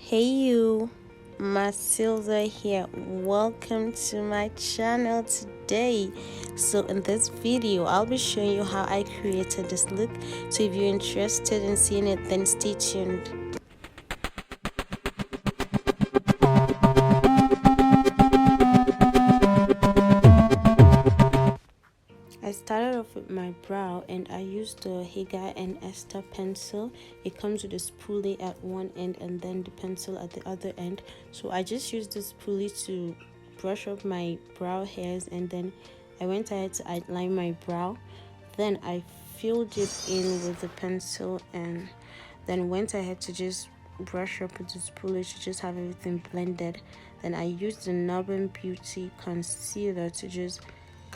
Hey you, Masilda here. Welcome to my channel today. So in this video I'll be showing you how I created this look. So if you're interested in seeing it, then stay tuned. I started off with my brow and I used the Hegai Esther pencil. It comes with a spoolie at one end and then the pencil at the other end. So I just used the spoolie to brush up my brow hairs, and then I went ahead to outline my brow. Then I filled it in with the pencil and then went ahead to just brush up with the spoolie to just have everything blended. Then I used the Nuban Beauty concealer to just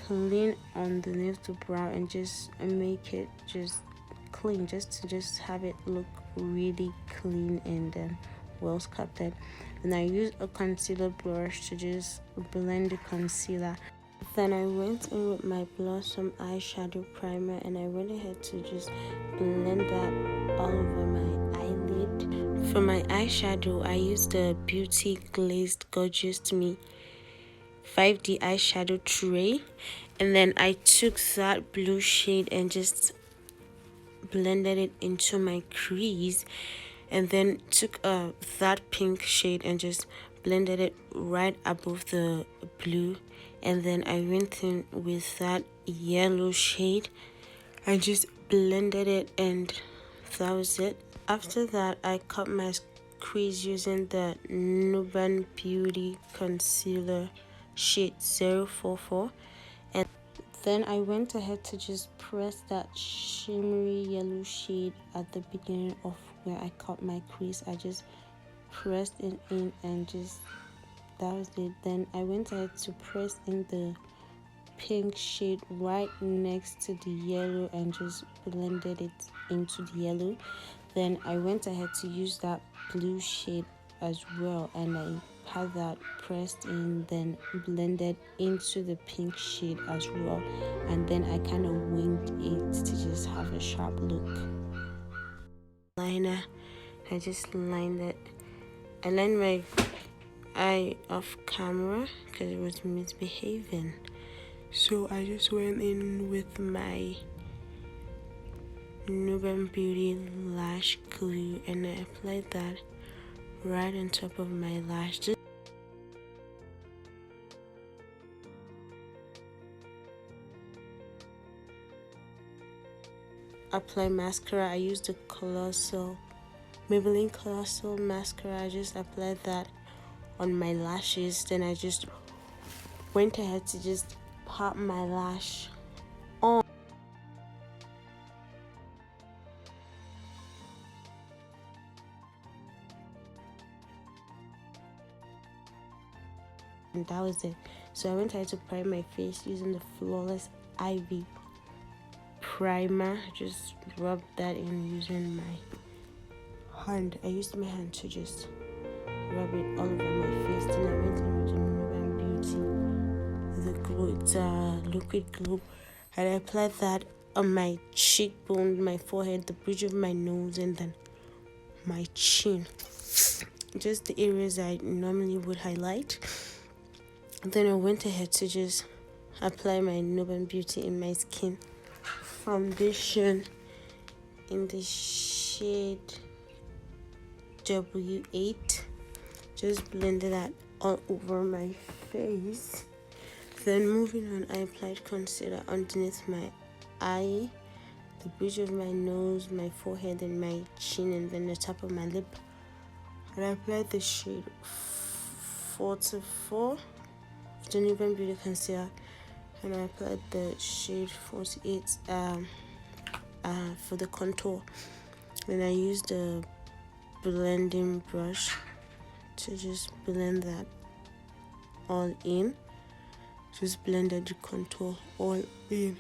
clean underneath the brow and just make it just clean, just to have it look really clean and well sculpted. And I used a concealer brush to just blend the concealer. Then I went in with my Blossom eyeshadow primer and I went ahead to just blend that all over my eyelid. For my eyeshadow, I used the Beauty Glazed Gorgeous to Me 5D eyeshadow tray, and then I took that blue shade and just blended it into my crease, and then took that pink shade and just blended it right above the blue, and then I went in with that yellow shade and just blended it, and that was it. After that, I cut my crease using the Nuban Beauty concealer shade 044, and then I went ahead to just press that shimmery yellow shade at the beginning of where I cut my crease. I just pressed it in and just that was it. Then I went ahead to press in the pink shade right next to the yellow and just blended it into the yellow. Then I went ahead to use that blue shade as well, and I had that pressed in, then blended into the pink shade as well, and then I kind of winged it to just have a sharp look. Liner, I just lined it. I lined my eye off camera because it was misbehaving, so I just went in with my Nuban Beauty lash glue and I applied that right on top of my lash. Apply mascara. I used the colossal Maybelline colossal mascara. I just applied that on my lashes. Then I just went ahead to just pop my lash on. And that was it. So I went ahead to prime my face using the Flawless Ivy primer. Just rub that in using my hand. I used my hand to just rub it all over my face. Then I went in with the Nuban Beauty, the glue, it's liquid glue, and I applied that on my cheekbone, my forehead, the bridge of my nose, and then my chin, just the areas I normally would highlight. Then I went ahead to just apply my Nuban Beauty in my skin foundation in the shade W8. Just blended that all over my face. Then moving on, I applied concealer underneath my eye, the bridge of my nose, my forehead, and my chin, and then the top of my lip. And I applied the shade 44 of the Nuban Beauty concealer, and I applied the shade 48 for the contour. Then I used the blending brush to just blend that all in. Just blended the contour all in.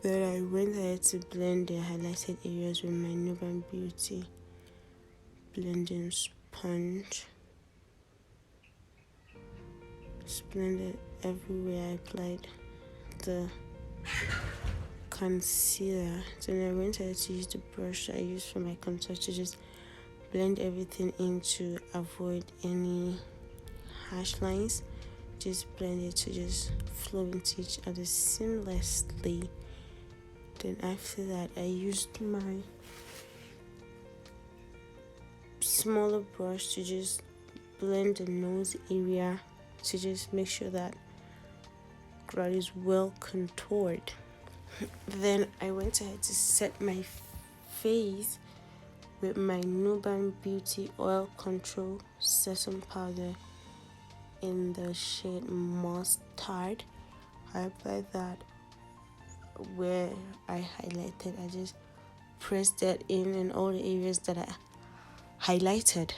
Then I went ahead to blend the highlighted areas with my Nuban Beauty blending sponge. Just blended everywhere I applied the concealer. Then I went ahead to use the brush I used for my contour to just blend everything in to avoid any harsh lines. Just blend it to just flow into each other seamlessly. Then after that, I used my smaller brush to just blend the nose area to just make sure that that is well contoured. Then I went ahead to set my face with my Nuban Beauty Oil Control Setting Powder in the shade Mustard. I applied that where I highlighted. I just pressed that in all the areas that I highlighted.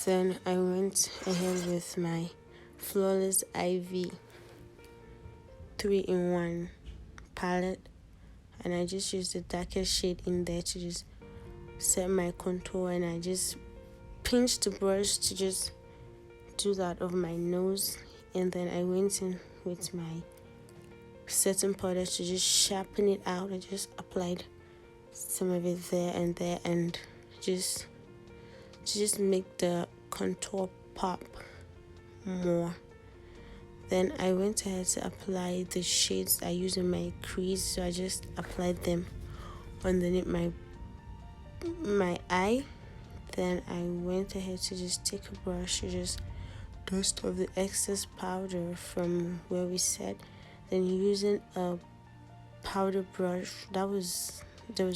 Then I went ahead with my Flawless Ivy 3-in-1 palette, and I just used the darkest shade in there to just set my contour, and I just pinched the brush to just do that of my nose. And then I went in with my setting powder to just sharpen it out. I just applied some of it there and just make the contour pop more. Then I went ahead to apply the shades I use in my crease, so I just applied them underneath my eye. Then I went ahead to just take a brush to just dust off the excess powder from where we set. Then using a powder brush, there was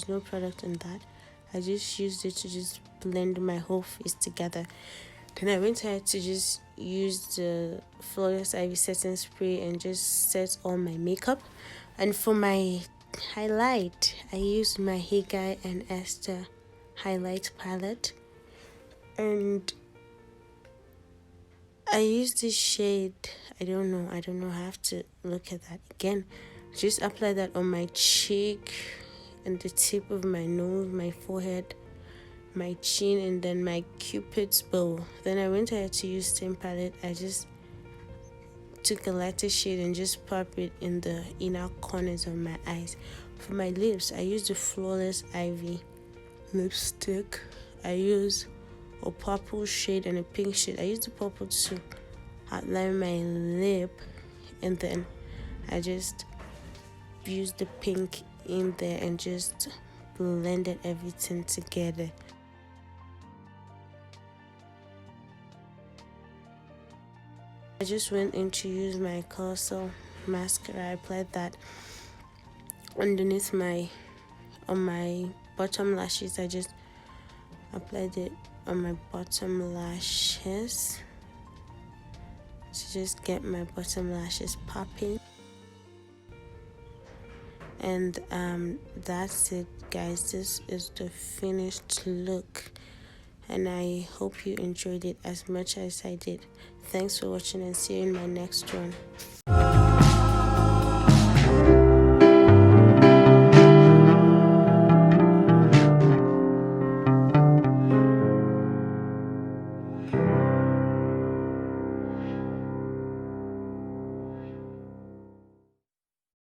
no product on that. I just used it to just blend my whole face together. Then I went ahead to just use the Flawless Ivy setting spray and just set all my makeup. And for my highlight, I used my Hegai Esther highlight palette, and I used this shade. I don't know. I have to look at that again. Just apply that on my cheek and the tip of my nose, my forehead, my chin, and then my cupid's bow. Then I went ahead to use same palette. I just took a lighter shade and just pop it in the inner corners of my eyes. For my lips, I used the Flawless Ivy lipstick. I use a purple shade and a pink shade. I used the purple to outline my lip, and then I just used the pink in there and just blended everything together. I just went in to use my colossal mascara. I applied that underneath on my bottom lashes. I just applied it on my bottom lashes to just get my bottom lashes popping. And that's it, guys. This is the finished look, and I hope you enjoyed it as much as I did. Thanks for watching, and see you in my next one.